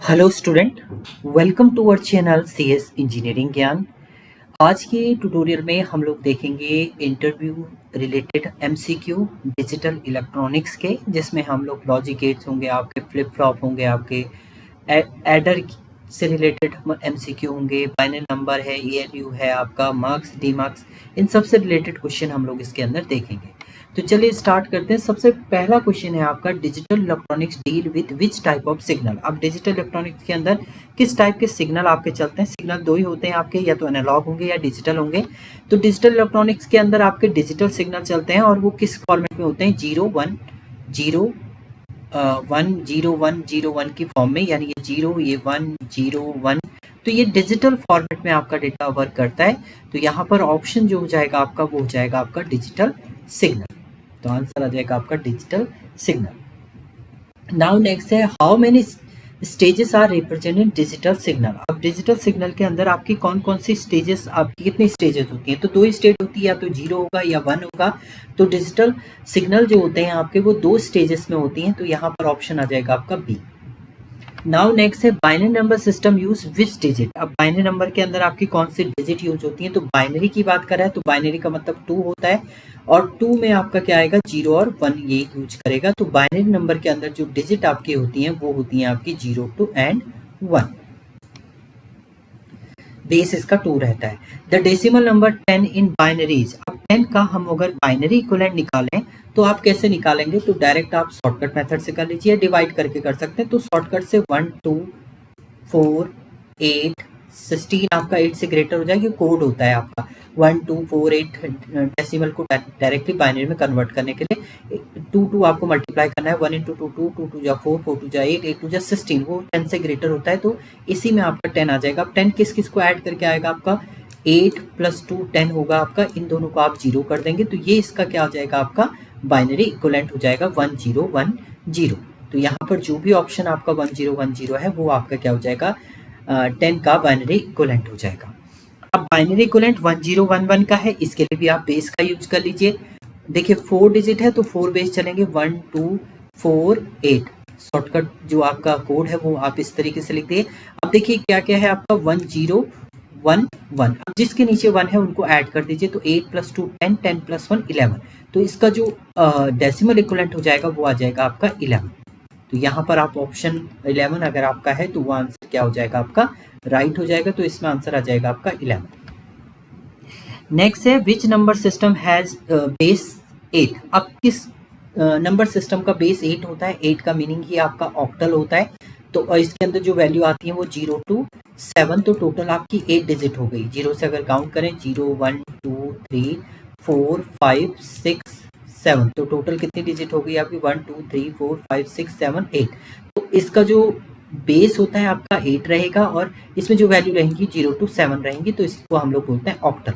Hello student, welcome to our channel CS engineering Gyan. आज के tutorial में हम लोग देखेंगे interview related MCQ digital electronics के, जिसमें हम लोग लॉजिक गेट्स होंगे, आपके फ्लिप फ्लॉप होंगे, आपके एडर से रिलेटेड एमसीक्यू होंगे, बाइनरी नंबर है, ईएलयू है, आपका मार्क्स डी मार्क्स, इन सब से रिलेटेड क्वेश्चन हम लोग इसके अंदर देखेंगे। तो चलिए स्टार्ट करते हैं। सबसे पहला क्वेश्चन है आपका, digital electronics deal with which type of signal. अब डिजिटल इलेक्ट्रॉनिक्स के अंदर किस टाइप के सिग्नल आपके चलते हैं। सिग्नल दो ही होते हैं आपके, या तो एनालॉग होंगे या डिजिटल होंगे। तो डिजिटल इलेक्ट्रॉनिक्स के अंदर आपके डिजिटल सिग्नल चलते हैं और वो किस फॉर्मेट में होते हैं, 0 1 की फॉर्म में, यानी ये 0 ये 1 0 1। तो ये डिजिटल फॉर्मेट में आपका डेटा वर्क करता है। तो यहाँ पर ऑप्शन जो हो जाएगा आपका, वो हो जाएगा आपका डिजिटल सिग्नल। तो आंसर आ जाएगा आपका डिजिटल सिग्नल। नाउ नेक्स्ट है, how many stages are represented digital signal. अब डिजिटल सिग्नल के अंदर आपकी कौन कौन सी स्टेजेस, आपकी कितनी स्टेजेस होती हैं। तो दो ही स्टेज होती है, या तो 0 होगा या 1 होगा। तो डिजिटल सिग्नल जो होते हैं आपके, वो दो स्टेजेस में होती हैं। तो यहाँ पर ऑप्शन आ जाएगा आपका बी। नाउ नेक्स्ट है, binary number system use which digit. अब बाइनरी नंबर के अंदर आपकी कौन सी डिजिट यूज होती है। तो बाइनरी की बात करें तो बाइनरी का मतलब 2 होता है, और 2 में आपका क्या आएगा, 0 और 1 ये यूज करेगा। तो बाइनरी नंबर के अंदर जो डिजिट आपकी होती हैं वो होती हैं आपकी 0 2 एंड 1। बेस इसका 2 रहता है। The decimal number 10 in binaries. अब 10 का हम अगर बाइनरी इक्विवेलेंट निकालें तो आप कैसे निकालेंगे। तो डायरेक्ट आप शॉर्टकट मेथड से कर लीजिए, डिवाइड करके कर सकते हैं। तो शॉर्टकट से 1 2 4 8 16, आपका 8 से ग्रेटर हो जाएगा, कोड होता है आपका 1 2 4 8। डेसिमल को डायरेक्टली बाइनरी में कन्वर्ट करने के लिए 2 2 आपको मल्टीप्लाई करना है। 1 इंटू 2 2 2 2 जा 4 4 2 जा 8 8 2 जा 16, वो 10 से ग्रेटर होता है। तो इसी में आपका 10 आ जाएगा। अब 10 किस किस को ऐड करके आएगा आपका, 8 + 2 10 होगा आपका। इन दोनों को आप 0 कर देंगे, तो ये इसका क्या हो जाएगा, आपका बाइनरी इक्विवेलेंट हो जाएगा 1 0 1 0। तो यहाँ पर जो भी ऑप्शन आपका 1 0 1 0 है, वो आपका क्या हो जाएगा, 10 का बाइनरी इक्विवेलेंट हो जाएगा। अब बाइनरी इक्विवेलेंट 1 0 1 1 का है, इसके लिए भी आप बेस का यूज कर लीजिए। देखिए 4 डिजिट है तो 4 बेस चलेंगे, 1 2 4 8। शॉर्टकट जो आपका कोड है वो आप इस तरीके से लिख दिए। अब देखिए क्या क्या है आपका, 1 0 1 1। अब जिसके नीचे 1 है उनको ऐड कर दीजिए। तो 8 + 2 10 10 + 1 11। तो इसका जो डेसिमल इक्विवेलेंट हो जाएगा वो आ जाएगा आपका 11। तो यहाँ पर आप ऑप्शन 11 अगर आपका है तो वो आंसर क्या हो जाएगा, आपका राइट हो जाएगा। तो इसमें आंसर आ जाएगा आपका 11। नेक्स्ट है, which number system has base 8। अब किस नंबर सिस्टम का बेस 8 होता है। 8 का मीनिंग ही आपका ऑक्टल होता है। तो इसके अंदर जो वैल्यू आती है वो 0 2 7। तो टोटल आपकी 8 डिजिट हो गई। 0 से अगर काउंट करें, 0 1 2 3 4 5 6 7। तो टोटल कितनी डिजिट हो गई आपकी, 1 2 3 4 5 6 7 8। तो इसका जो बेस होता है आपका 8 रहेगा, और इसमें जो वैल्यू रहेंगी 0 to 7 रहेंगी। तो इसको हम लोग बोलते हैं ऑक्टल।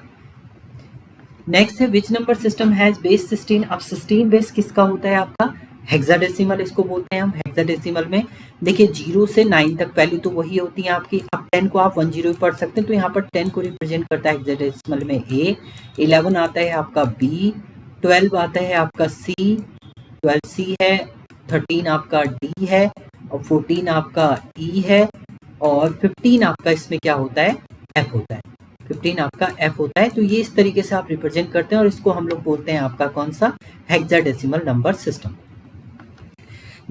नेक्स्ट है, which number system has base 16। अब 16 बेस किसका होता है आपका, हेक्साडेसिमल इसको बोलते हैं हम। हेक्साडेसिमल में देखिए 0 से 9 तक वैल्यू तो वही होती है आपकी। अब 10 को आप 1 0 पढ़ सकते हैं। तो यहाँ पर 10 को रिप्रेजेंट करता है हेक्साडेसिमल में A, 11 आता है आपका B, 12 आता है आपका C, 12 C है, 13 आपका D है, और 14 आपका E है, और 15 आपका इसमें क्या होता है, F होता है। 15 आपका F होता है। तो ये इस तरीके से आप रिप्रेजेंट करते हैं, और इसको हम लोग बोलते हैं आपका कौन सा, hexadecimal number system.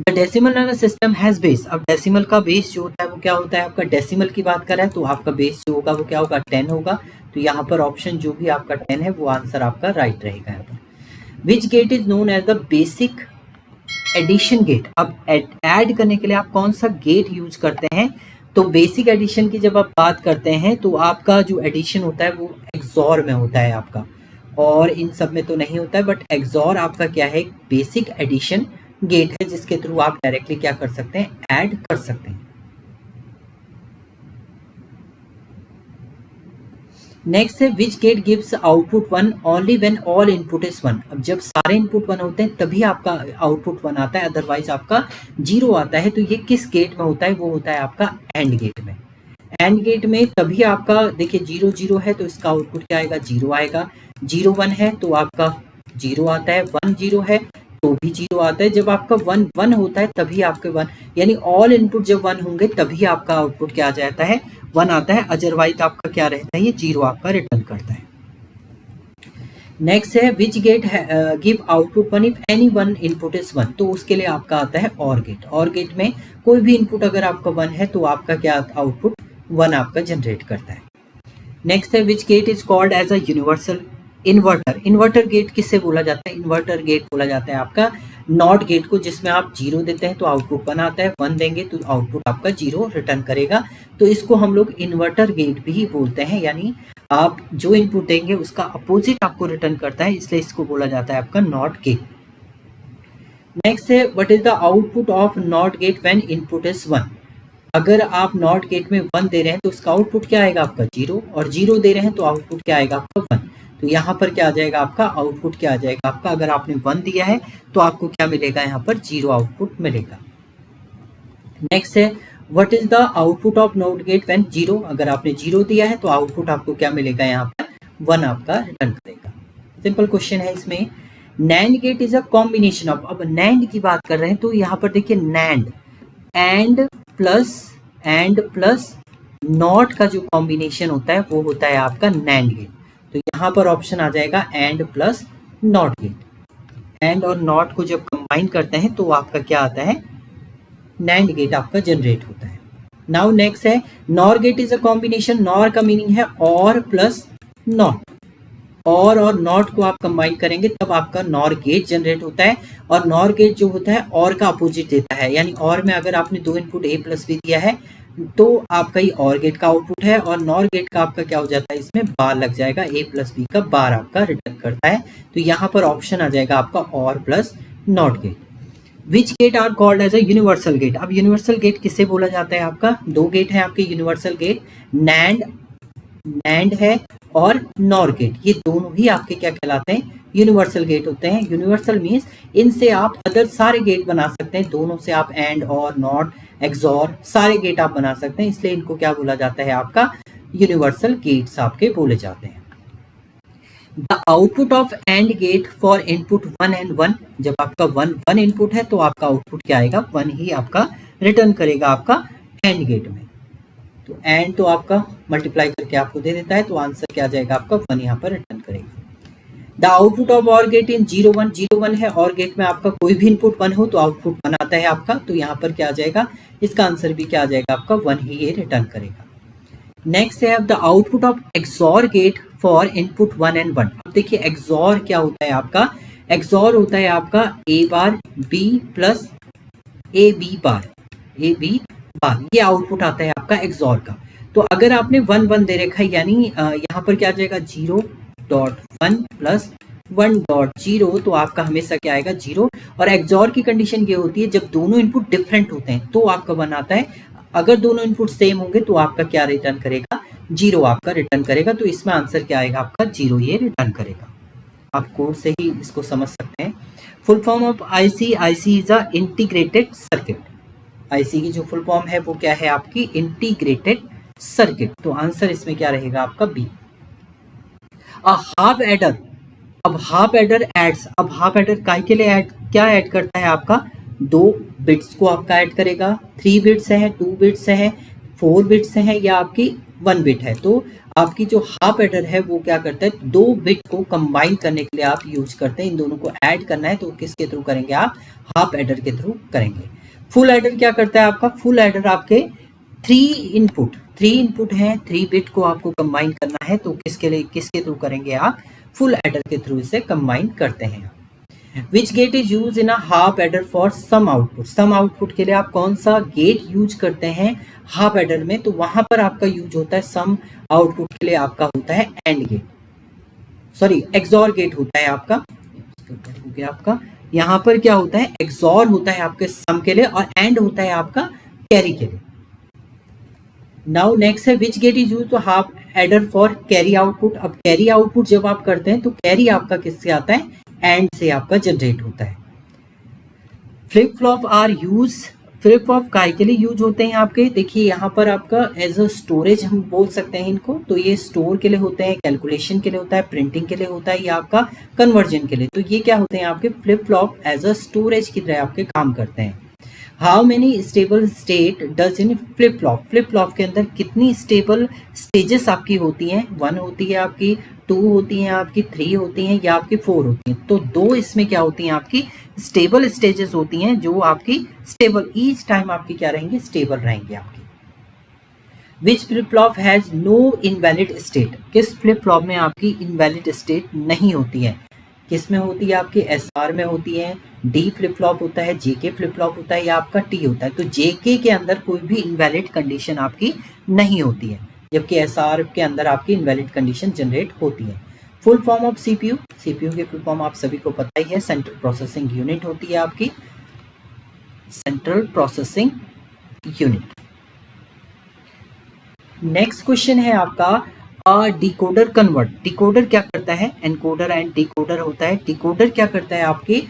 The decimal number system has base. अब डेसिमल का बेस जो होता है वो क्या होता है आपका, डेसिमल की बात करें तो आपका बेस जो होगा वो क्या होगा, 10 होगा। तो यहाँ पर ऑप्शन जो भी आपका 10 है वो आंसर आपका राइट रहेगा यहाँ पर। Which gate is known as the basic addition gate. अब ऐड करने के लिए आप कौन सा गेट यूज करते हैं। तो बेसिक एडिशन की जब आप बात करते हैं तो आपका जो एडिशन होता है वो एक्सॉर में होता है आपका, और इन सब में तो नहीं होता है। बट एक्सॉर आपका क्या है, बेसिक एडिशन गेट है, जिसके थ्रू आप डायरेक्टली क्या कर सकते हैं, ऐड कर सकते हैं। नेक्स्ट है, which gate gives output 1 only when all input is 1। अब जब सारे इनपुट 1 होते हैं तभी आपका आउटपुट 1 आता है, अदरवाइज आपका 0 आता है। तो ये किस गेट में होता है, वो होता है आपका एंड गेट में। एंड गेट में तभी आपका देखिए 0 0 है तो इसका आउटपुट क्या आएगा, 0 आएगा। 0 1 है तो आपका 0 आता है, 1 0 है तो भी 0 आता है। जब आपका 1 1 होता है तभी आपके 1, यानी ऑल इनपुट जब 1 होंगे तभी आपका आउटपुट क्या आ जाता है, 1 आता है। अदरवाइज आपका क्या रहता है, ये 0 आपका रिटर्न करता है। नेक्स्ट है which gate give output 1 if any one input is 1। तो उसके लिए आपका आता है और गेट। और गेट में कोई भी इनपुट अगर आपका 1 है तो आपका क्या आउटपुट 1 आपका जनरेट करता है। नेक्स्ट है which gate is called as a universal inverter. Inverter gate किससे बोला जाता है, इन्वर्टर गेट बोला जाता है आपका नॉट गेट को, जिसमें आप 0 देते हैं तो आउटपुट 1 आता है, 1 देंगे तो आउटपुट आपका 0 रिटर्न करेगा। तो इसको हम लोग इन्वर्टर गेट भी बोलते हैं, यानी आप जो इनपुट देंगे उसका अपोजिट आपको रिटर्न करता है, इसलिए इसको बोला जाता है आपका नॉट गेट। नेक्स्ट है what is the output of not get when input is 1। अगर आप नॉट गेट में 1 दे रहे हैं तो उसका आउटपुट क्या आएगा आपका 0, और 0 दे रहे हैं तो आउटपुट क्या आएगा आपका 1। तो यहाँ पर क्या आ जाएगा आपका आउटपुट, क्या आ जाएगा आपका, अगर आपने 1 दिया है तो आपको क्या मिलेगा, यहाँ पर 0 आउटपुट मिलेगा। नेक्स्ट है what is the output of not get when 0। अगर आपने 0 दिया है तो आउटपुट आपको क्या मिलेगा, यहाँ पर 1 आपका रिटर्न करेगा। सिंपल क्वेश्चन है इसमें। NAND gate is a combination of, अब नैंड की बात कर रहे हैं तो यहाँ पर देखिए नैंड एंड प्लस नॉट का जो कॉम्बिनेशन होता है वो होता है आपका नैंड गेट। तो यहाँ पर ऑप्शन आ जाएगा and plus not gate. And और नॉट को जब कंबाइन करते हैं तो आपका क्या आता है, नैंड गेट आपका जनरेट होता है। नाउ नेक्स्ट है NOR gate is a combination. NOR का मीनिंग है और प्लस नॉट। और नॉट को आप कंबाइन करेंगे तब आपका नॉर गेट जनरेट होता है। और नॉर गेट जो होता है और का अपोजिट देता है, यानी और में अगर आपने 2 इनपुट ए प्लस बी दिया है तो आपका ये और गेट का आउटपुट है, और नॉर गेट का आपका क्या हो जाता है, इसमें बार लग जाएगा, ए प्लस बी का बार आपका रिटर्न करता है। तो यहाँ पर ऑप्शन आ जाएगा आपका और plus not gate. Which gate are called as a universal gate. अब यूनिवर्सल गेट किससे बोला जाता है, आपका 2 गेट है आपके यूनिवर्सल गेट, नैंड है और नॉर गेट। ये दोनों ही आपके क्या कहलाते हैं, यूनिवर्सल गेट होते हैं। यूनिवर्सल मींस इनसे आप अदर सारे गेट बना सकते हैं, दोनों से आप एंड और नॉट एक्सॉर सारे गेट आप बना सकते हैं, इसलिए इनको क्या बोला जाता है, आपका यूनिवर्सल गेट्स आपके बोले जाते हैं। The output of and gate for input 1 and 1। जब आपका 1 इनपुट है तो आपका आउटपुट क्या आएगा, 1 ही आपका रिटर्न करेगा आपका एंड गेट में। तो एंड तो आपका मल्टीप्लाई करके आपको दे देता है, तो आंसर क्या आ जाएगा आपका 1 यहाँ पर रिटर्न करेगा। द आउटपुट ऑफ और गेट इन 0 1 है, और गेट में आपका कोई भी इनपुट 1 हो तो आउटपुट 1 आता है आपका, तो यहाँ पर क्या आ जाएगा, इसका आंसर भी क्या आ जाएगा आपका 1 ही ये रिटर्न करेगा। नेक्स्ट है the output of XOR gate for input 1 and 1। अब देखिए एक्सॉर क्या होता है आपका, एक्सॉर होता है आपका a bar b plus a b bar, ये आउटपुट आता है आपका एक्सॉर का। तो अगर आपने 1 1 दे रखा है, यानी यहाँ पर क्या आ जाएगा 0.1 प्लस 1.0, तो आपका हमेशा क्या आएगा 0। और एक्सॉर की कंडीशन ये होती है जब दोनों इनपुट डिफरेंट होते हैं तो आपका 1 आता है, अगर दोनों इनपुट सेम होंगे तो आपका क्या रिटर्न करेगा, 0 आपका रिटर्न करेगा। तो इसमें आंसर क्या आएगा आपका 0 ये रिटर्न करेगा। आप कोड से ही इसको समझ सकते हैं। Full form of IC is a integrated circuit. IC की जो फुल फॉर्म है वो क्या है आपकी, इंटीग्रेटेड सर्किट। तो आंसर इसमें क्या रहेगा आपका बी। हाफ एडर, अब हाफ एडर एड्स, अब हाफ एडर काय के लिए क्या ऐड करता है आपका, 2 बिट्स को आपका ऐड करेगा। 3 बिट्स है, 2 बिट्स है, 4 बिट्स है, या आपकी 1 बिट है। तो आपकी जो हाफ एडर है वो क्या करता है, 2 बिट को कंबाइन करने के लिए आप यूज करते हैं। इन दोनों को ऐड करना है तो किसके थ्रू करेंगे आप, हाफ एडर के थ्रू करेंगे। फुल एडर क्या करता है आपका, फुल एडर आपके 3 इनपुट हैं, 3 बिट को आपको कंबाइन करना है, तो किसके थ्रू करेंगे आप, फुल एडर के थ्रू इसे कंबाइन करते हैं। Which gate is use in a half adder for sum output. Sum output के लिए आप कौन सा गेट यूज करते हैं हाफ एडर में, तो वहां पर आपका यूज होता है, सम आउटपुट के लिए आपका होता है AND gate, sorry XOR gate होता है आपका, हो गया आपका। यहाँ पर क्या होता है, एक्सॉर होता है आपके सम के लिए, और एंड होता है आपका कैरी के लिए। नाउ नेक्स्ट है which gate is use to half adder for carry output. अब कैरी आउटपुट जब आप करते हैं तो कैरी आपका किससे आता है, एंड से आपका जनरेट होता है। Flip flop are use flip flop काय के लिए यूज होते हैं आपके, देखिए यहाँ पर आपका एज अ स्टोरेज हम बोल सकते हैं इनको, तो ये स्टोर के लिए होते हैं, कैलकुलेशन के लिए होता है, प्रिंटिंग के लिए होता है, या आपका कन्वर्जन के लिए। तो ये क्या होते हैं आपके flip flop as a storage की तरह आपके काम करते हैं। How many stable state does in flip flop, flip flop के अंदर कितनी स्टेबल स्टेजेस आपकी होती हैं, 1 होती है आपकी, 2 होती हैं आपकी, 3 होती हैं, या आपकी 4 होती हैं। तो 2 इसमें क्या होती हैं आपकी स्टेबल स्टेजेस होती हैं, जो आपकी स्टेबल ईच टाइम आपकी क्या रहेंगी, स्टेबल रहेंगी आपकी। Which flip flop has no invalid state, किस फ्लिप फ्लॉप में आपकी इनवैलिड स्टेट नहीं होती है, किस में होती है आपकी एसआर में होती है, डी फ्लिप फ्लॉप होता है, जेके फ्लिप फ्लॉप होता है, या आपका टी होता है। तो जेके के अंदर कोई भी इनवैलिड कंडीशन आपकी नहीं होती है, जबकि एसआर के अंदर आपकी इनवैलिड कंडीशन जनरेट होती है। Full form of CPU, CPU की फुल फॉर्म आप सभी को पता ही है, सेंट्रल प्रोसेसिंग यूनिट होती है आपकी, central processing unit. Next question है आपका डिकोडर कन्वर्ट, डिकोडर क्या करता है, एनकोडर एंड डिकोडर होता है। डिकोडर क्या करता है आपके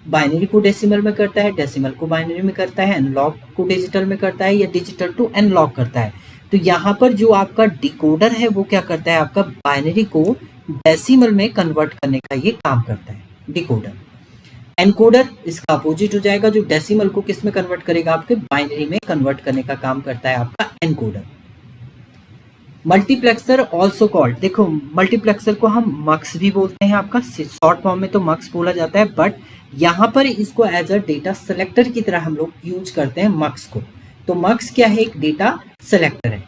बाइनरी को डेसिमल में करता है, डेसिमल को बाइनरी में करता है, एनालॉग को डिजिटल में करता है, या डिजिटल टू एनालॉग करता है। तो यहाँ पर जो आपका डिकोडर है वो क्या करता है, आपका बाइनरी को डेसिमल में कन्वर्ट करने का ये काम करता है डिकोडर। एनकोडर इसका अपोजिट हो जाएगा, जो डेसिमल को किस में कन्वर्ट करेगा, आपके बाइनरी में कन्वर्ट करने का काम करता है आपका एनकोडर। मल्टीप्लेक्सर ऑल्सो कॉल्ड, देखो मल्टीप्लेक्सर को हम मक्स भी बोलते हैं, आपका शॉर्ट फॉर्म में तो मक्स बोला जाता है, बट यहाँ पर इसको एज अ डेटा सेलेक्टर की तरह हम लोग यूज करते हैं मक्स को। तो मक्स क्या है, एक डेटा सेलेक्टर है।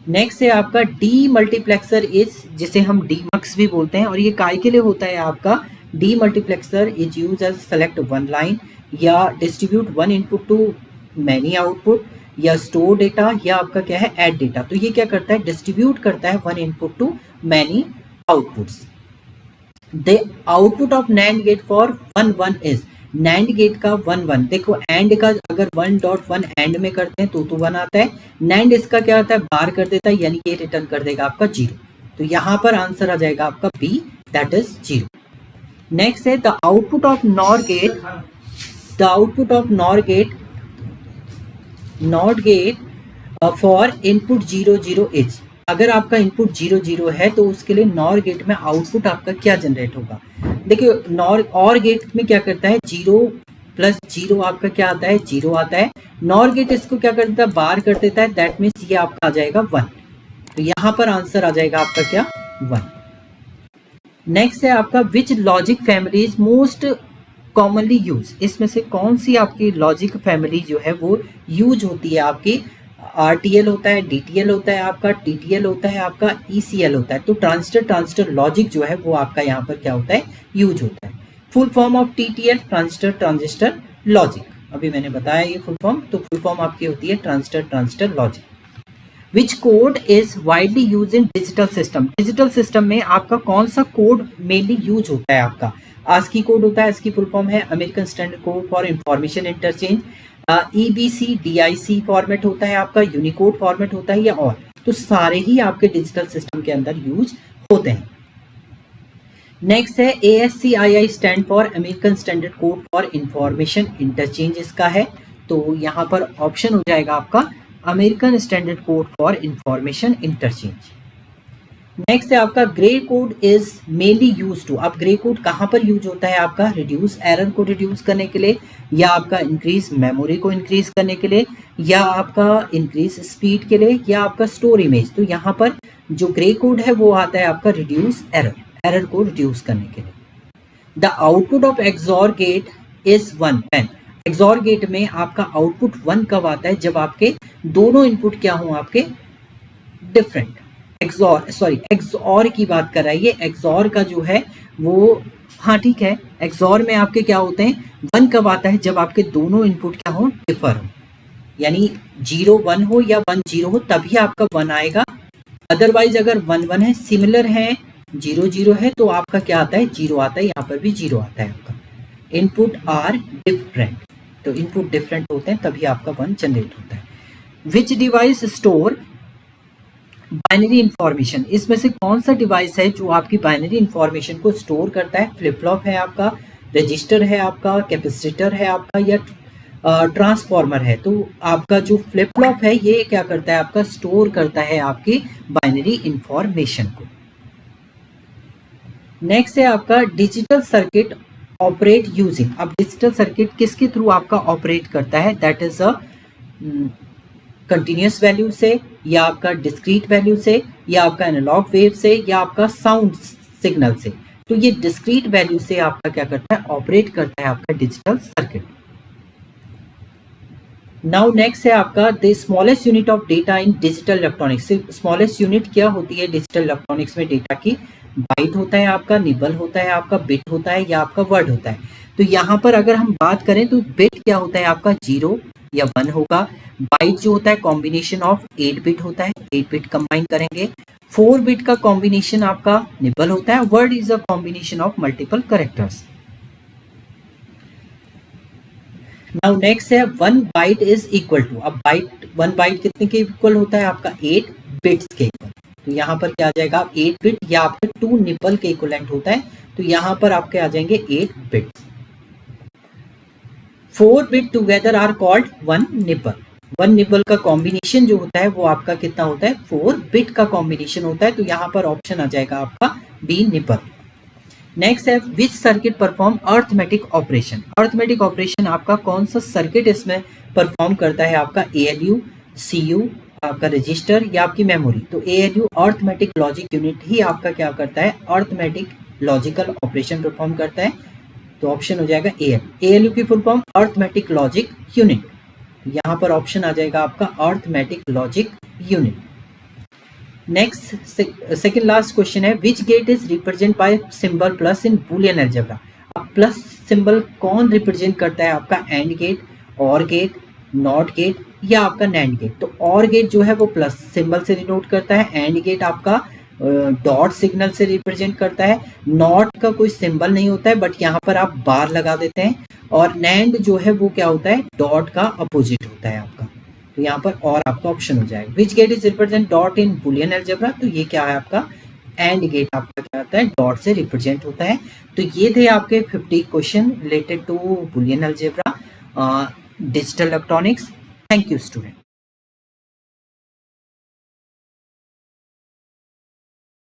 नेक्स्ट है आपका डी मल्टीप्लेक्सर इज, जिसे हम डी मक्स भी बोलते हैं, और ये काय के लिए होता है आपका, demultiplexer is use as select one line, या distribute one input to many output, या स्टोर डेटा, या आपका क्या है ऐड डेटा। तो ये क्या करता है, डिस्ट्रीब्यूट करता है one input to many outputs. The output of NAND gate for 1 1 is, NAND gate का 1 1, देखो एंड का अगर 1.1 एंड में करते हैं तो 1 आता है, नैंड इसका क्या होता है, बार कर देता है, यानी कि ये रिटर्न कर देगा आपका 0। तो यहाँ पर आंसर आ जाएगा आपका बी, दैट इज 0। नेक्स्ट है the output of NOR gate, the output of NOR gate for input 0 0 is, अगर आपका इनपुट 0 0 है तो उसके लिए नॉर गेट में आउटपुट आपका क्या जनरेट होगा। देखिए नॉर और गेट में क्या करता है, 0 प्लस 0 आपका क्या आता है, 0 आता है। नॉर गेट इसको क्या कर देता है, बार कर देता है, दैट मीन्स ये आपका आ जाएगा 1। तो यहाँ पर आंसर आ जाएगा आपका क्या, 1। नेक्स्ट है आपका which logic family is most commonly use, इसमें से कौन सी आपकी लॉजिक फैमिली जो है वो यूज होती है, आपकी RTL होता है, DTL होता है आपका, TTL होता है आपका, ECL होता है। तो ट्रांजिस्टर लॉजिक जो है वो आपका यहाँ पर क्या होता है, यूज होता है। Full form of TTL transistor logic, अभी मैंने बताया ये फुल फॉर्म, तो फुल फॉर्म आपकी होती है transistor logic. Which code is widely use in digital system, digital system में आपका कौन सा कोड मेनली यूज होता है, आपका ASCII कोड होता है, इसकी फुल फॉर्म है American standard code for information interchange. EBC DIC format होता है आपका, यूनिकोड फॉर्मेट होता है, या और, तो सारे ही आपके डिजिटल सिस्टम के अंदर यूज होते हैं। नेक्स्ट है ASCII stand for American standard code for information interchange इसका है, तो यहाँ पर ऑप्शन हो जाएगा आपका American standard code for information interchange. Next है आपका Gray code is mainly use to, अब ग्रे कोड कहाँ पर यूज होता है आपका, रिड्यूस एरर को रिड्यूस करने के लिए, या आपका इंक्रीज मेमोरी को इंक्रीज करने के लिए, या आपका इंक्रीज स्पीड के लिए, या आपका स्टोर इमेज। तो यहाँ पर जो ग्रे कोड है वो आता है आपका रिड्यूस एरर को रिड्यूस करने के लिए। The output of XOR gate is 1 when, XOR gate में आपका आउटपुट 1 कब आता है, जब आपके दोनों इनपुट क्या हो आपके डिफरेंट। एक्सॉर की बात कर रहा है ये, एक्सॉर का जो है वो, हाँ ठीक है, एक्सॉर में आपके क्या होते हैं, 1 कब आता है, जब आपके दोनों इनपुट क्या हो, डिफर हो, यानी 0 1 हो या 1 0 हो तभी आपका 1 आएगा। अदरवाइज अगर 1 1 है, सिमिलर है, 0 0 है, तो आपका क्या आता है, 0 आता है, यहाँ पर भी 0 आता है आपका। इनपुट आर डिफरेंट, तो इनपुट डिफरेंट होते हैं तभी आपका 1 जनरेट होता है। विच डिवाइस स्टोर बाइनरी इंफॉर्मेशन, इसमें से कौन सा डिवाइस है जो आपकी बाइनरी इंफॉर्मेशन को स्टोर करता है, फ्लिप फ्लॉप है आपका, रजिस्टर है आपका, कैपेसिटर है आपका, या ट्रांसफॉर्मर है, तो आपका जो फ्लिप फ्लॉप है ये क्या करता है, आपका स्टोर करता है आपकी बाइनरी इंफॉर्मेशन को। नेक्स्ट है आपका डिजिटल सर्किट ऑपरेट यूजिंग। अब डिजिटल सर्किट किसके थ्रू आपका ऑपरेट करता है, that is a continuous value से, या आपका डिस्क्रीट वैल्यू से, या आपका एनालॉग वेव से, या आपका साउंड सिग्नल से। तो ये डिस्क्रीट वैल्यू से आपका क्या करता है, ऑपरेट करता है आपका डिजिटल सर्किट। नाउ नेक्स्ट है आपका the smallest unit of data in digital electronics. Smallest unit क्या होती है डिजिटल इलेक्ट्रॉनिक्स में डेटा की, बाइट होता है आपका, निबल होता है आपका, बिट होता है, या आपका वर्ड होता है। तो यहाँ पर अगर हम बात करें तो बिट क्या होता है आपका 0 या 1 होगा। बाइट जो होता है कॉम्बिनेशन ऑफ 8 बिट होता है, 8 बिट कंबाइन करेंगे। 4 बिट का कॉम्बिनेशन आपका निबल होता है। Word is a combination of multiple characters. Now next है 1 बाइट इज इक्वल टू। अब बाइट 1 बाइट कितने के इक्वल होता है आपका 8 बिट्स के इक्वल। तो यहाँ पर क्या आ जाएगा 8 बिट, या आपके 2 निबल के इक्वलेंट होता है, तो यहाँ पर आपके आ जाएंगे 8 bits. 4 bit together are called 1 nibble. 1 nibble का कॉम्बिनेशन जो होता है वो आपका कितना होता है, 4 बिट का कॉम्बिनेशन होता है। तो यहाँ पर ऑप्शन आ जाएगा आपका बी निबल। नेक्स्ट है which circuit perform arithmetic operation. Arithmetic operation आपका कौन सा सर्किट इसमें परफॉर्म करता है, आपका ALU, CU, आपका रजिस्टर, या आपकी मेमोरी। तो ALU अर्थमेटिक लॉजिक यूनिट ही आपका क्या करता है, अर्थमेटिक लॉजिकल ऑपरेशन परफॉर्म करता है। तो ऑप्शन हो जाएगा ALU। ALU की full form arithmetic logic unit. यहाँ पर ऑप्शन आ जाएगा आपका arithmetic logic unit. Next second last question है which gate is represent by symbol plus in boolean algebra. अब प्लस सिंबल कौन रिप्रेजेंट करता है, आपका and gate, or gate, not gate, या आपका नैंड गेट। तो और गेट जो है वो प्लस सिंबल से डिनोट करता है, एंड गेट आपका डॉट सिग्नल से रिप्रेजेंट करता है, नॉट का कोई सिंबल नहीं होता है बट यहाँ पर आप बार लगा देते हैं, और नैंड जो है वो क्या होता है, डॉट का अपोजिट होता है आपका। तो यहाँ पर और आपका ऑप्शन हो जाएगा which gate is represent dot in boolean algebra. तो ये क्या है आपका एंड गेट आपका क्या होता है, डॉट से रिप्रेजेंट होता है। तो ये थे आपके 50 question related to Boolean algebra digital electronics. Thank you student.